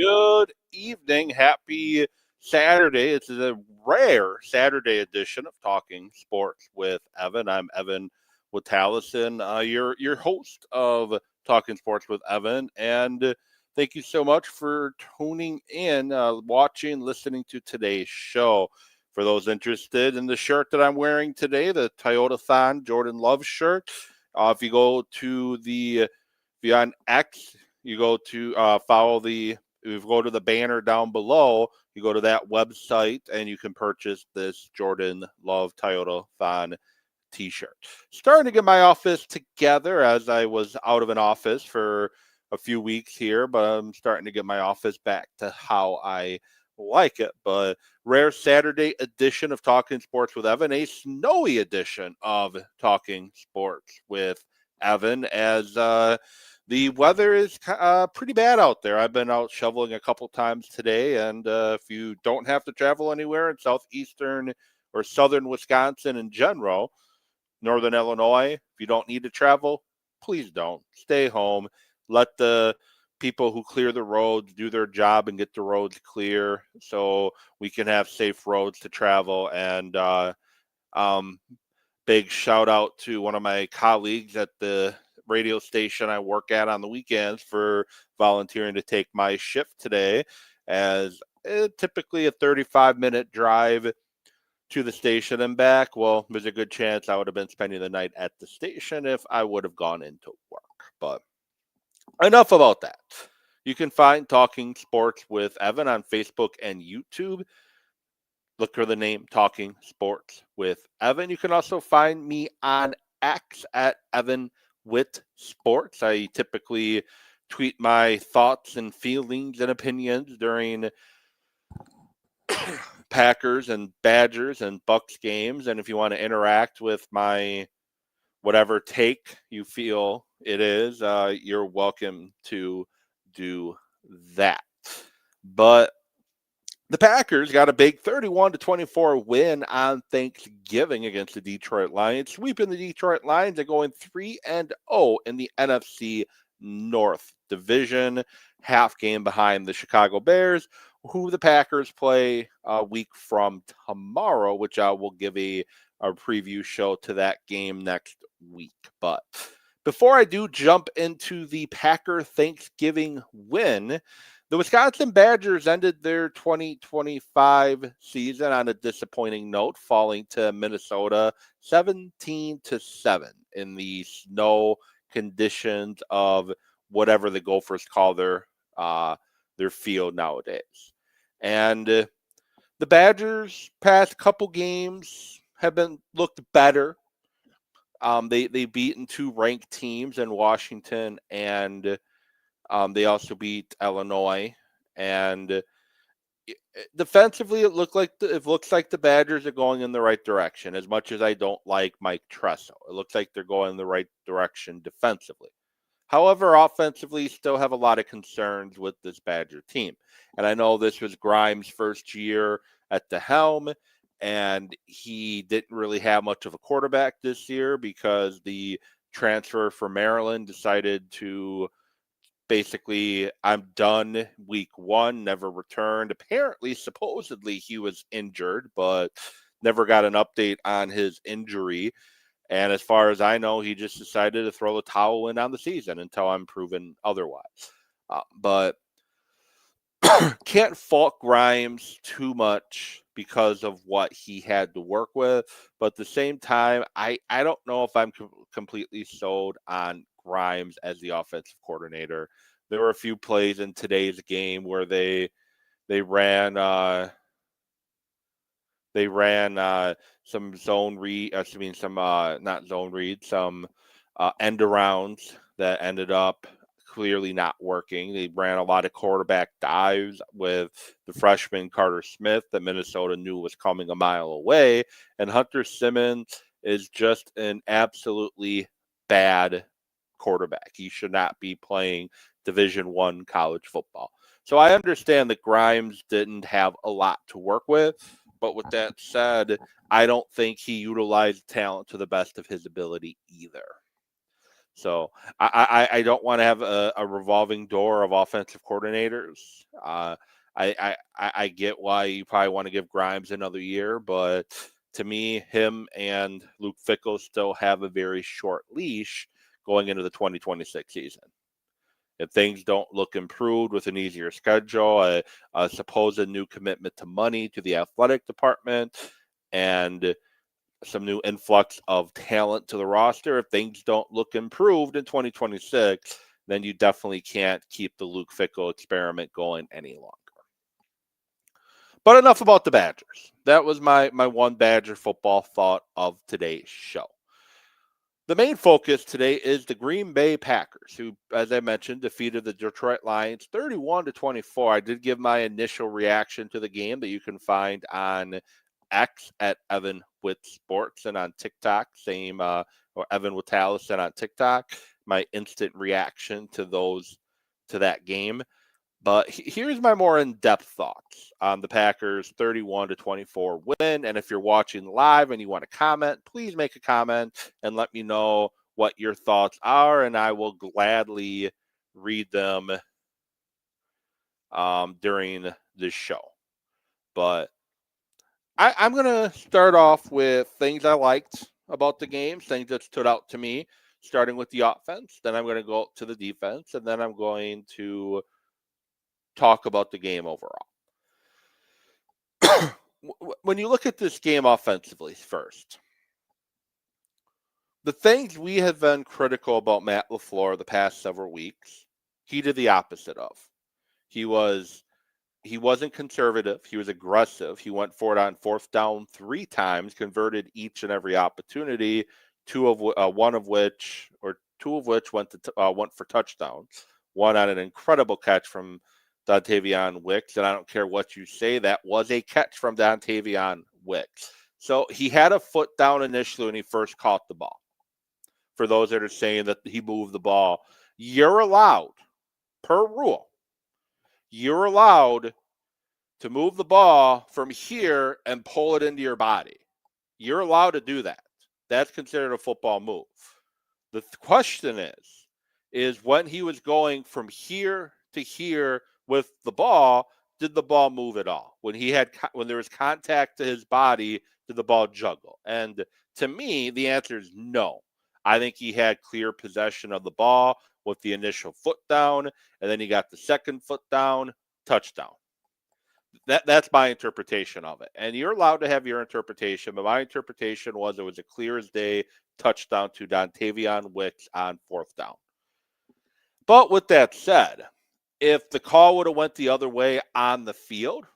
Good evening. Happy Saturday. It's a rare Saturday edition of Talking Sports with Evan. I'm Evan Witalison, your host of Talking Sports with Evan. And thank you so much for tuning in, watching, listening to today's show. For those interested in the shirt that I'm wearing today, the Toyota Thon Jordan Love shirt, if you go to if you're on X, you go to follow you go to the banner down below, you go to that website and you can purchase this Jordan Love Toyota Thon t-shirt. Starting to get my office together as I was out of an office for a few weeks here, but I'm starting to get my office back to how I like it. But rare Saturday edition of Talking Sports with Evan, a snowy edition of Talking Sports with Evan, as the weather is pretty bad out there. I've been out shoveling a couple times today, and if you don't have to travel anywhere in southeastern or southern Wisconsin in general, northern Illinois, if you don't need to travel, please don't. Stay home. Let the people who clear the roads do their job and get the roads clear so we can have safe roads to travel. And um, big shout out to one of my colleagues at the radio station I work at on the weekends for volunteering to take my shift today, as typically a 35-minute drive to the station and back. Well, there's a good chance I would have been spending the night at the station if I would have gone into work. But enough about that. You can find Talking Sports with Evan on Facebook and YouTube. Look for the name Talking Sports with Evan. You can also find me on X at Evan Wit Sports. I typically tweet my thoughts and feelings and opinions during Packers and Badgers and Bucks games. And if you want to interact with my whatever take you feel it is, you're welcome to do that. But the Packers got a big 31-24 win on Thanksgiving against the Detroit Lions, sweeping the Detroit Lions and going 3-0 in the NFC North Division, half game behind the Chicago Bears, who the Packers play a week from tomorrow, which I will give a preview show to that game next week. But before I do jump into the Packer Thanksgiving win, the Wisconsin Badgers ended their 2025 season on a disappointing note, falling to Minnesota 17-7 in the snow conditions of whatever the Gophers call their field nowadays. And the Badgers past couple games have been looked better. They beaten two ranked teams in Washington, and they also beat Illinois. And defensively, it looks like the Badgers are going in the right direction. As much as I don't like Mike Tressel, it looks like they're going in the right direction defensively. However, offensively, still have a lot of concerns with this Badger team. And I know this was Grimes' first year at the helm, and he didn't really have much of a quarterback this year because the transfer from Maryland decided to basically, I'm done week one, never returned. Apparently, supposedly, he was injured, but never got an update on his injury. And as far as I know, he just decided to throw the towel in on the season until I'm proven otherwise. But can't fault Grimes too much because of what he had to work with. But at the same time, I don't know if I'm completely sold on Grimes as the offensive coordinator. There were a few plays in today's game where they ran some zone read. Some not zone read, some end arounds that ended up clearly not working. They ran a lot of quarterback dives with the freshman Carter Smith that Minnesota knew was coming a mile away, and Hunter Simmons is just an absolutely bad quarterback. He should not be playing Division I college football. So I understand that Grimes didn't have a lot to work with, but with that said, I don't think he utilized talent to the best of his ability either. So I don't want to have a revolving door of offensive coordinators. I get why you probably want to give Grimes another year, but to me, him and Luke Fickell still have a very short leash going into the 2026 season. If things don't look improved with an easier schedule, a supposed new commitment to money to the athletic department, and some new influx of talent to the roster, if things don't look improved in 2026, then you definitely can't keep the Luke Fickell experiment going any longer. But enough about the Badgers. That was my one Badger football thought of today's show. The main focus today is the Green Bay Packers, who, as I mentioned, defeated the Detroit Lions 31-24. I did give my initial reaction to the game that you can find on X at Evan with Sports and on TikTok, same or Evan with Tallison on TikTok. My instant reaction to that game. But here's my more in-depth thoughts on the Packers 31-24 win. And if you're watching live and you want to comment, please make a comment and let me know what your thoughts are, and I will gladly read them during this show. But I'm going to start off with things I liked about the game, things that stood out to me, starting with the offense. Then I'm going to go to the defense, and then I'm going to talk about the game overall. When you look at this game offensively first, the things we have been critical about Matt LaFleur the past several weeks, he did the opposite of. He wasn't conservative. He was aggressive. He went for it on fourth down 3 times, converted each and every opportunity, two of which went for touchdowns. One on an incredible catch from Dontavion Wicks, and I don't care what you say, that was a catch from Dontavion Wicks. So he had a foot down initially when he first caught the ball. For those that are saying that he moved the ball, you're allowed, per rule, you're allowed to move the ball from here and pull it into your body. You're allowed to do that. That's considered a football move. The question is when he was going from here to here with the ball, did the ball move at all? When there was contact to his body, did the ball juggle? And to me, the answer is no. I think he had clear possession of the ball with the initial foot down, and then he got the second foot down, touchdown. That's my interpretation of it. And you're allowed to have your interpretation, but my interpretation was it was a clear as day touchdown to Dontavion Wicks on fourth down. But with that said, if the call would have went the other way on the field,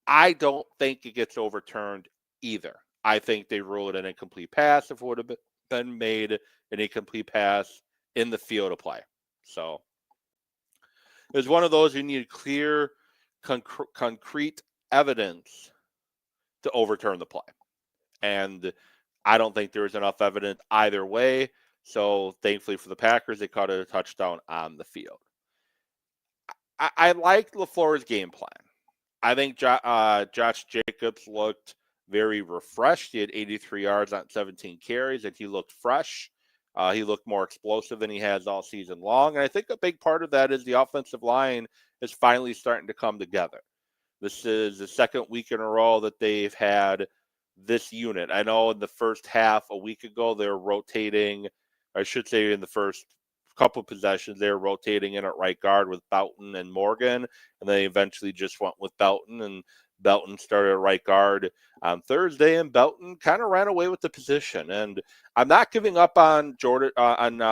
I don't think it gets overturned either. I think they rule it an incomplete pass if it would have been made an incomplete pass in the field of play. So it was one of those you need clear, concrete evidence to overturn the play. And I don't think there was enough evidence either way. So thankfully for the Packers, they caught a touchdown on the field. I like LaFleur's game plan. I think Josh Jacobs looked very refreshed. He had 83 yards on 17 carries, and he looked fresh. He looked more explosive than he has all season long. And I think a big part of that is the offensive line is finally starting to come together. This is the second week in a row that they've had this unit. I know in the first half a week ago, they were rotating, I should say in the first couple possessions, they were rotating in at right guard with Boughton and Morgan, and they eventually just went with Boughton, and Belton started at right guard on Thursday, and Belton kind of ran away with the position. And I'm not giving up on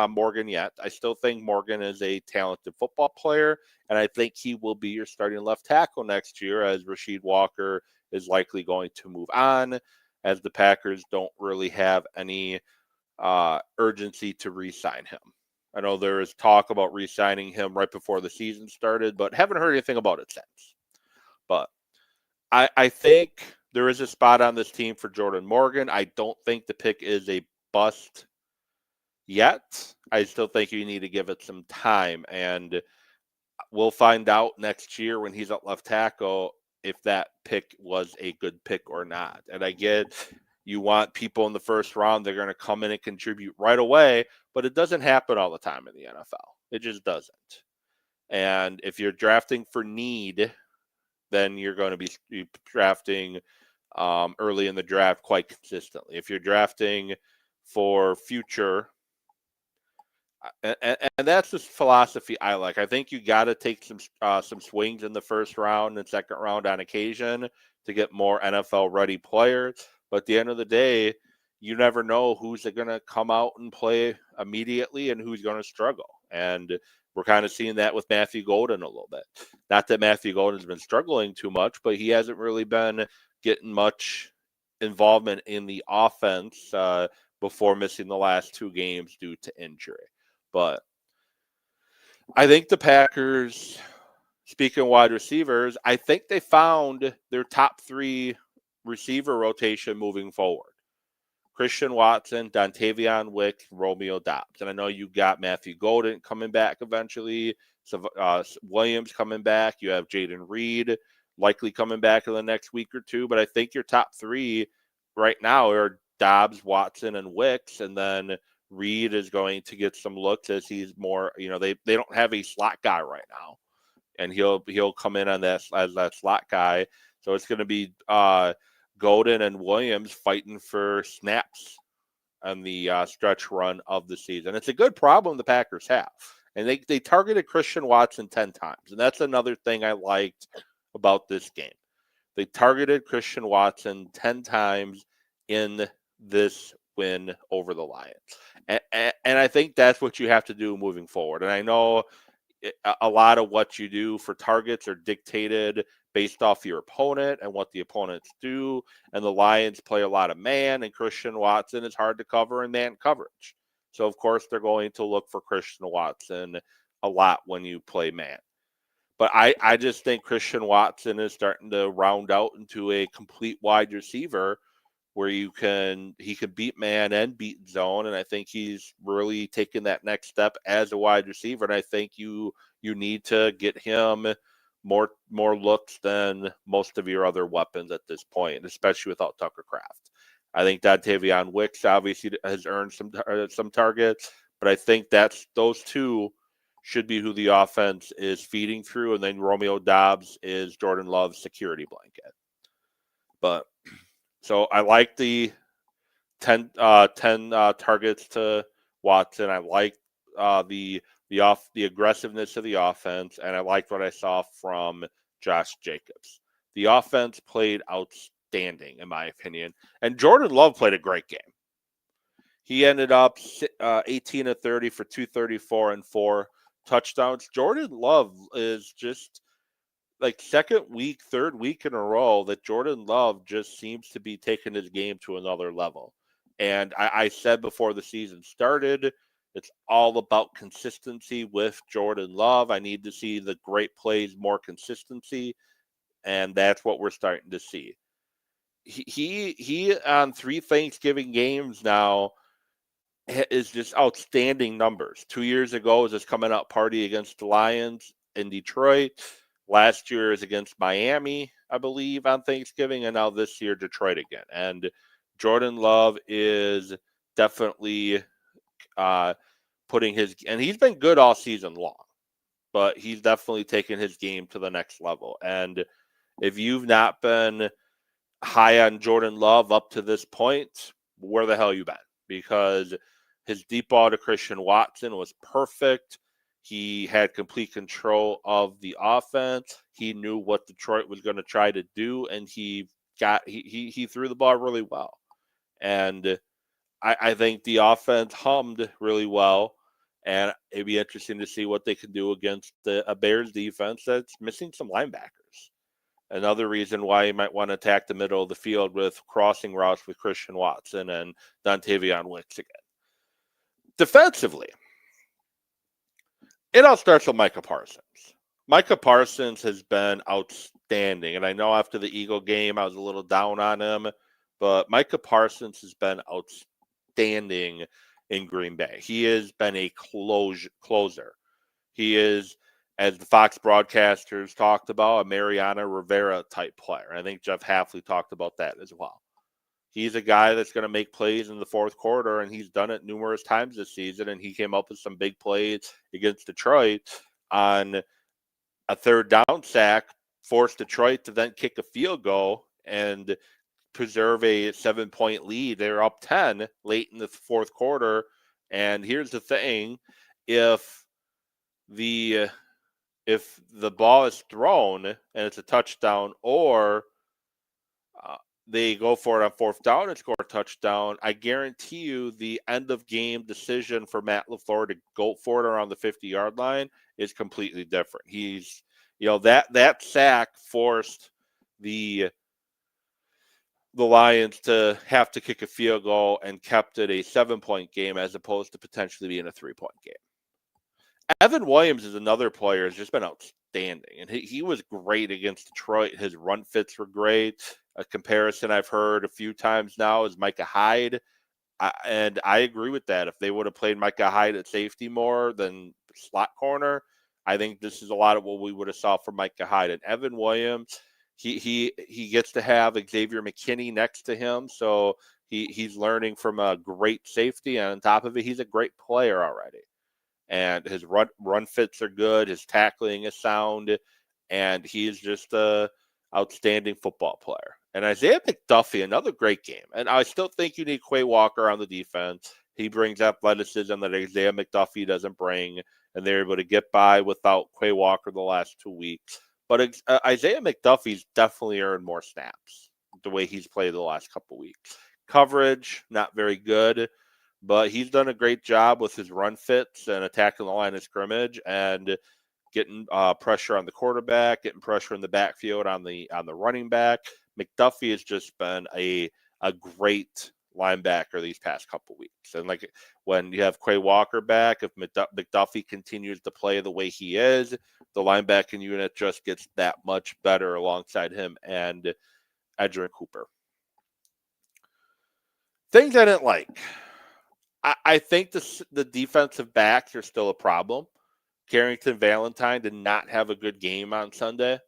Morgan yet. I still think Morgan is a talented football player, and I think he will be your starting left tackle next year, as Rasheed Walker is likely going to move on, as the Packers don't really have any urgency to re-sign him. I know there is talk about re-signing him right before the season started, but haven't heard anything about it since. But I think there is a spot on this team for Jordan Morgan. I don't think the pick is a bust yet. I still think you need to give it some time, and we'll find out next year when he's at left tackle if that pick was a good pick or not. And I get you want people in the first round, they're going to come in and contribute right away, but it doesn't happen all the time in the NFL. It just doesn't. And if you're drafting for need, then you're going to be drafting early in the draft quite consistently. If you're drafting for future, and that's the philosophy I like. I think you got to take some swings in the first round and second round on occasion to get more NFL ready players. But at the end of the day, you never know who's going to come out and play immediately and who's going to struggle. And we're kind of seeing that with Matthew Golden a little bit. Not that Matthew Golden's been struggling too much, but he hasn't really been getting much involvement in the offense before missing the last 2 games due to injury. But I think the Packers, speaking of wide receivers, I think they found their top 3 receiver rotation moving forward. Christian Watson, Dontavion Wick, Romeo Doubs. And I know you got Matthew Golden coming back eventually, Williams coming back. You have Jaden Reed likely coming back in the next week or 2. But I think your top 3 right now are Doubs, Watson, and Wicks. And then Reed is going to get some looks as he's more, they don't have a slot guy right now. And he'll come in on that as that slot guy. So it's going to be Golden and Williams fighting for snaps on the stretch run of the season. It's a good problem the Packers have. And they targeted Christian Watson 10 times. And that's another thing I liked about this game. They targeted Christian Watson 10 times in this win over the Lions. And I think that's what you have to do moving forward. And I know a lot of what you do for targets are dictated based off your opponent and what the opponents do. And the Lions play a lot of man, and Christian Watson is hard to cover in man coverage. So, of course, they're going to look for Christian Watson a lot when you play man. But I just think Christian Watson is starting to round out into a complete wide receiver where he can beat man and beat zone. And I think he's really taken that next step as a wide receiver. And I think you need to get him more looks than most of your other weapons at this point, especially without Tucker Kraft. I think Dontavion Wicks obviously has earned some targets, but I think those 2 should be who the offense is feeding through, and then Romeo Doubs is Jordan Love's security blanket. But so I like the 10 targets to Watson. I like the aggressiveness of the offense, and I liked what I saw from Josh Jacobs. The offense played outstanding, in my opinion, and Jordan Love played a great game. He ended up 18 of 30 for 234 and 4 touchdowns. Jordan Love is just like third week in a row that Jordan Love just seems to be taking his game to another level. And I said before the season started, it's all about consistency with Jordan Love. I need to see the great plays, more consistency, and that's what we're starting to see. He on 3 Thanksgiving games now is just outstanding numbers. 2 years ago was his coming out party against the Lions in Detroit. Last year is against Miami, I believe, on Thanksgiving, and now this year Detroit again. And Jordan Love is definitely putting and he's been good all season long, but he's definitely taken his game to the next level. And if you've not been high on Jordan Love up to this point, where the hell you been? Because his deep ball to Christian Watson was perfect. He had complete control of the offense. He knew what Detroit was going to try to do, and he threw the ball really well. And I think the offense hummed really well, and it'd be interesting to see what they can do against a Bears defense that's missing some linebackers. Another reason why you might want to attack the middle of the field with crossing routes with Christian Watson and Dontavion Wicks again. Defensively, it all starts with Micah Parsons. Micah Parsons has been outstanding, and I know after the Eagle game I was a little down on him, but Micah Parsons has been outstanding in Green Bay. He has been a closer. He is, as the Fox broadcasters talked about, a Mariano Rivera type player. I think Jeff Hafley talked about that as well. He's a guy that's going to make plays in the fourth quarter, and he's done it numerous times this season. And he came up with some big plays against Detroit on a third down sack, forced Detroit to then kick a field goal and preserve a 7-point lead. They're up 10 late in the fourth quarter. And here's the thing, if the if the ball is thrown and it's a touchdown, or they go for it on fourth down and score a touchdown, I guarantee you the end of game decision for Matt LaFleur to go for it around the 50-yard line is completely different. He's, that sack forced the Lions to have to kick a field goal and kept it a 7-point game as opposed to potentially being a 3-point game. Evan Williams is another player who's just been outstanding, and he was great against Detroit. His run fits were great. A comparison I've heard a few times now is Micah Hyde, and I agree with that. If they would have played Micah Hyde at safety more than slot corner, I think this is a lot of what we would have saw from Micah Hyde. And Evan Williams, he gets to have Xavier McKinney next to him, so he's learning from a great safety, and on top of it, he's a great player already. And his run fits are good. His tackling is sound, and he is just a outstanding football player. And Isaiah McDuffie, another great game. And I still think you need Quay Walker on the defense. He brings athleticism that Isaiah McDuffie doesn't bring, and they're able to get by without Quay Walker the last 2 weeks. But Isaiah McDuffie's definitely earned more snaps the way he's played the last couple weeks. Coverage, not very good. But he's done a great job with his run fits and attacking the line of scrimmage and getting pressure on the quarterback, getting pressure in the backfield on the running back. McDuffie has just been a great linebacker these past couple weeks. And like when you have Quay Walker back, if McDuffie continues to play the way he is, the linebacking unit just gets that much better alongside him and Edgerrin Cooper. Things I didn't like. I think the defensive backs are still a problem. Carrington Valentine did not have a good game on Sunday.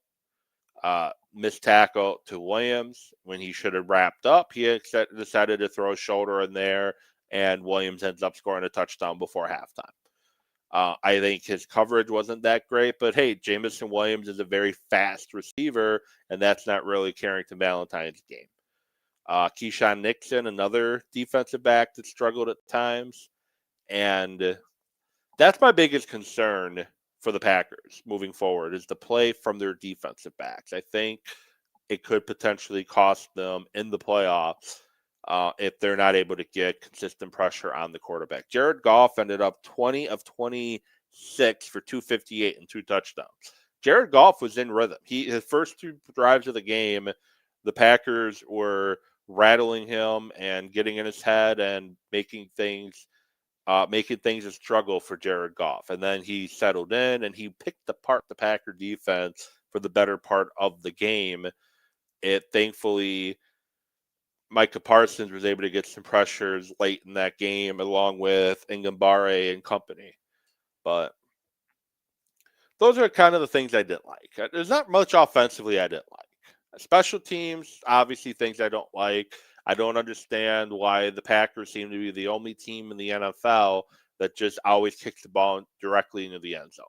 Missed tackle to Williams when he should have wrapped up. He decided to throw a shoulder in there, and Williams ends up scoring a touchdown before halftime. I think his coverage wasn't that great, but hey, Jamison Williams is a very fast receiver, and that's not really Carrington Valentine's game. Keyshawn Nixon, another defensive back that struggled at times. And that's my biggest concern for the Packers moving forward is the play from their defensive backs. I think it could potentially cost them in the playoffs if they're not able to get consistent pressure on the quarterback. Jared Goff ended up 20 of 26 for 258 and 2 touchdowns. Jared Goff was in rhythm. His first 2 drives of the game, the Packers were rattling him and getting in his head and making things a struggle for Jared Goff. And then he settled in and he picked apart the Packer defense for the better part of the game. Thankfully, Micah Parsons was able to get some pressures late in that game along with Ngambare and company. But those are kind of the things I didn't like. There's not much offensively I didn't like. Special teams, obviously things I don't like. I don't understand why the Packers seem to be the only team in the NFL that just always kicks the ball directly into the end zone.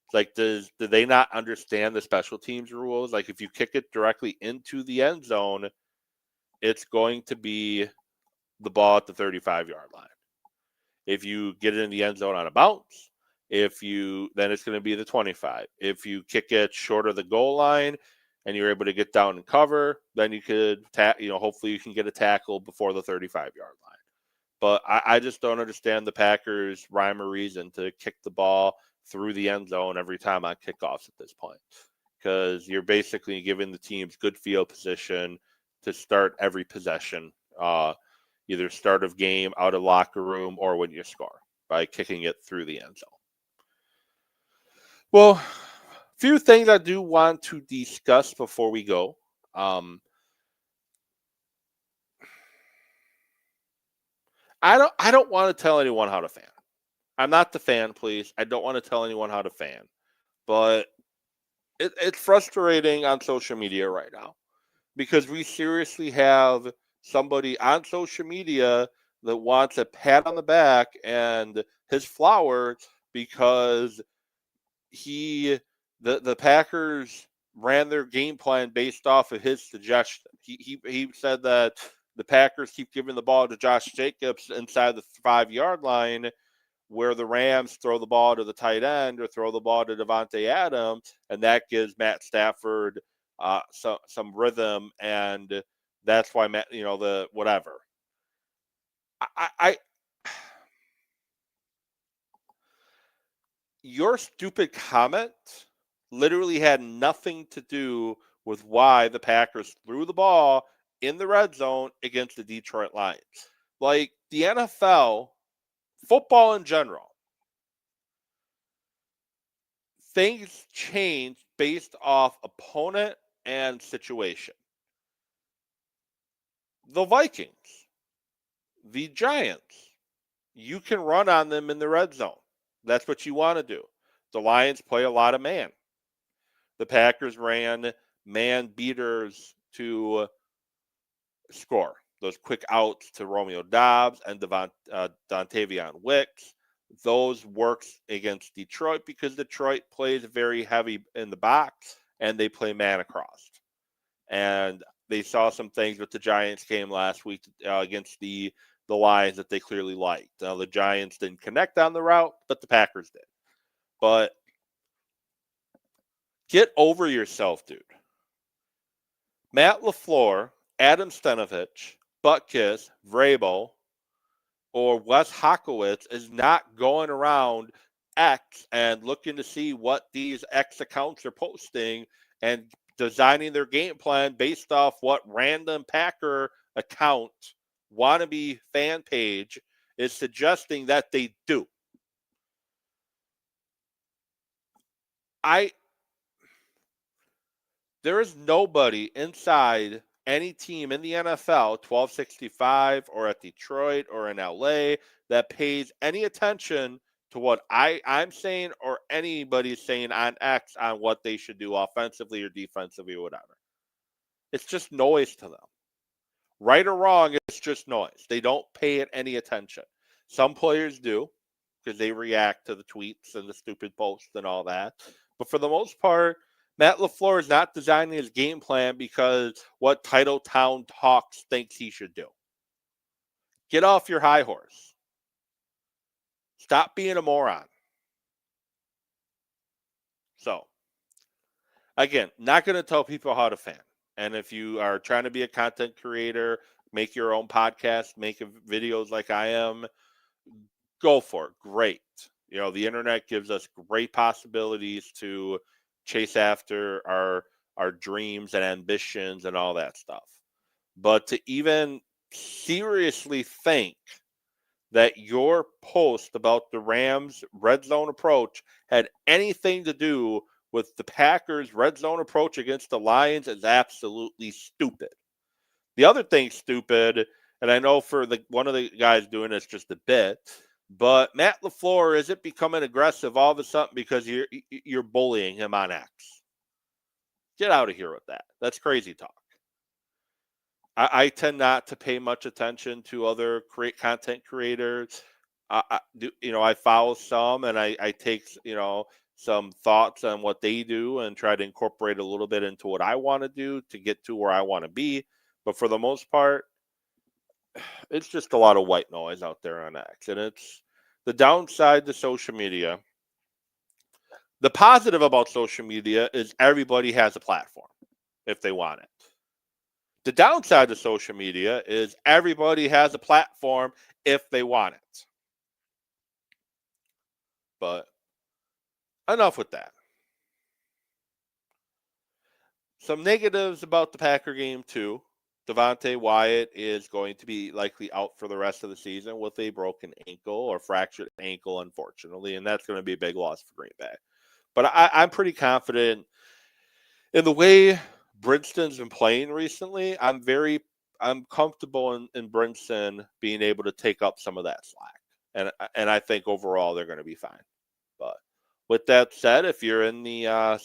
It's like, do they not understand the special teams rules? Like, if you kick it directly into the end zone, it's going to be the ball at the 35-yard line. If you get it in the end zone on a bounce, then it's going to be the 25. If you kick it short of the goal line, and you're able to get down and cover, then you could, hopefully you can get a tackle before the 35-yard line. But I just don't understand the Packers' rhyme or reason to kick the ball through the end zone every time on kickoffs at this point, because you're basically giving the teams good field position to start every possession, either start of game, out of locker room, or when you score by kicking it through the end zone. Well, few things I do want to discuss before we go. I don't want to tell anyone how to fan. I'm not the fan, please. I don't want to tell anyone how to fan. But it's frustrating on social media right now because we seriously have somebody on social media that wants a pat on the back and his flowers because the Packers ran their game plan based off of his suggestion. He said that the Packers keep giving the ball to Josh Jacobs inside the 5-yard line, where the Rams throw the ball to the tight end or throw the ball to Devontae Adams, and that gives Matt Stafford some rhythm, and that's why Matt, the whatever. I your stupid comment literally had nothing to do with why the Packers threw the ball in the red zone against the Detroit Lions. Like the NFL, football in general, things change based off opponent and situation. The Vikings, the Giants, you can run on them in the red zone. That's what you want to do. The Lions play a lot of man. The Packers ran man beaters to score. Those quick outs to Romeo Doubs and Dontavion Wicks. Those works against Detroit because Detroit plays very heavy in the box and they play man across. And they saw some things with the Giants game last week against the Lions that they clearly liked. The Giants didn't connect on the route, but the Packers did. But get over yourself, dude. Matt LaFleur, Adam Stenavich, Butkus, Vrabel, or Wes Hawkowitz is not going around X and looking to see what these X accounts are posting and designing their game plan based off what random Packer account, wannabe fan page, is suggesting that they do. There is nobody inside any team in the NFL, 1265 or at Detroit or in LA, that pays any attention to what I'm saying or anybody's saying on X on what they should do offensively or defensively or whatever. It's just noise to them. Right or wrong, it's just noise. They don't pay it any attention. Some players do because they react to the tweets and the stupid posts and all that. But for the most part, Matt LaFleur is not designing his game plan because what Titletown Talks thinks he should do. Get off your high horse. Stop being a moron. So, again, not going to tell people how to fan. And if you are trying to be a content creator, make your own podcast, make videos like I am, go for it. Great. The internet gives us great possibilities to chase after our dreams and ambitions and all that stuff. But to even seriously think that your post about the Rams red zone approach had anything to do with the Packers red zone approach against the Lions is absolutely stupid. The other thing stupid, and I know for one of the guys doing this just a bit, but Matt LaFleur isn't becoming aggressive all of a sudden because you're bullying him on X. Get out of here with that. That's crazy talk. I tend not to pay much attention to other content creators. I follow some and I take, some thoughts on what they do and try to incorporate a little bit into what I want to do to get to where I want to be. But for the most part, it's just a lot of white noise out there on X. And it's the downside to social media. The positive about social media is everybody has a platform if they want it. The downside to social media is everybody has a platform if they want it. But enough with that. Some negatives about the Packer game, too. Devontae Wyatt is going to be likely out for the rest of the season with a broken ankle or fractured ankle, unfortunately, and that's going to be a big loss for Green Bay. But I'm pretty confident in the way Brinson's been playing recently. I'm comfortable in Brinson being able to take up some of that slack, and I think overall they're going to be fine. But with that said, if you're in the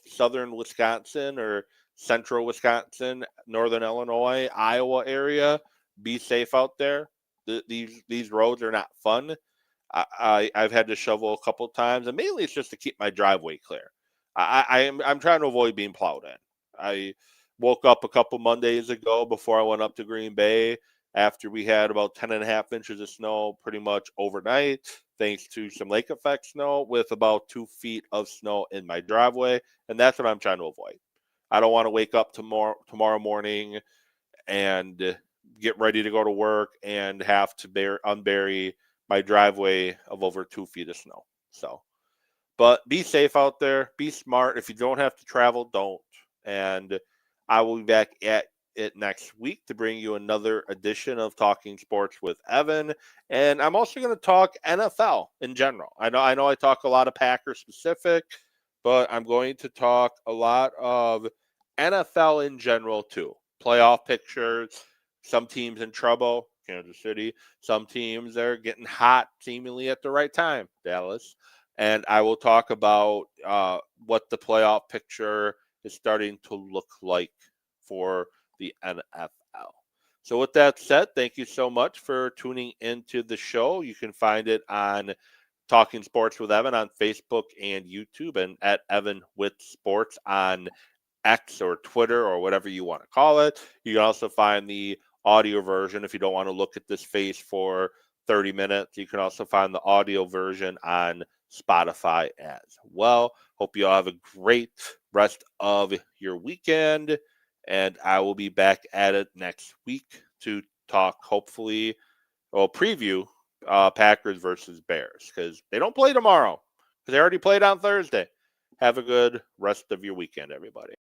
southern Wisconsin or central Wisconsin, northern Illinois, Iowa area, be safe out there. These roads are not fun. I've had to shovel a couple times, and mainly it's just to keep my driveway clear. I'm trying to avoid being plowed in. I woke up a couple Mondays ago before I went up to Green Bay after we had about 10.5 inches of snow pretty much overnight, thanks to some lake effect snow with about 2 feet of snow in my driveway, and that's what I'm trying to avoid. I don't want to wake up tomorrow morning and get ready to go to work and have to unbury my driveway of over 2 feet of snow. So, but be safe out there. Be smart. If you don't have to travel, don't. And I will be back at it next week to bring you another edition of Talking Sports with Evan. And I'm also going to talk NFL in general. I know I talk a lot of Packers specific, but I'm going to talk a lot of NFL in general too. Playoff pictures, some teams in trouble, Kansas City, some teams are getting hot seemingly at the right time, Dallas. And I will talk about what the playoff picture is starting to look like for the NFL. So, with that said, thank you so much for tuning into the show. You can find it on Talking Sports with Evan on Facebook and YouTube, and at Evan with Sports on X or Twitter or whatever you want to call it. You can also find the audio version if you don't want to look at this face for 30 minutes. You can also find the audio version on Spotify as well. Hope you all have a great rest of your weekend, and I will be back at it next week to talk, hopefully, well, preview Packers versus Bears because they don't play tomorrow because they already played on Thursday. Have a good rest of your weekend, everybody.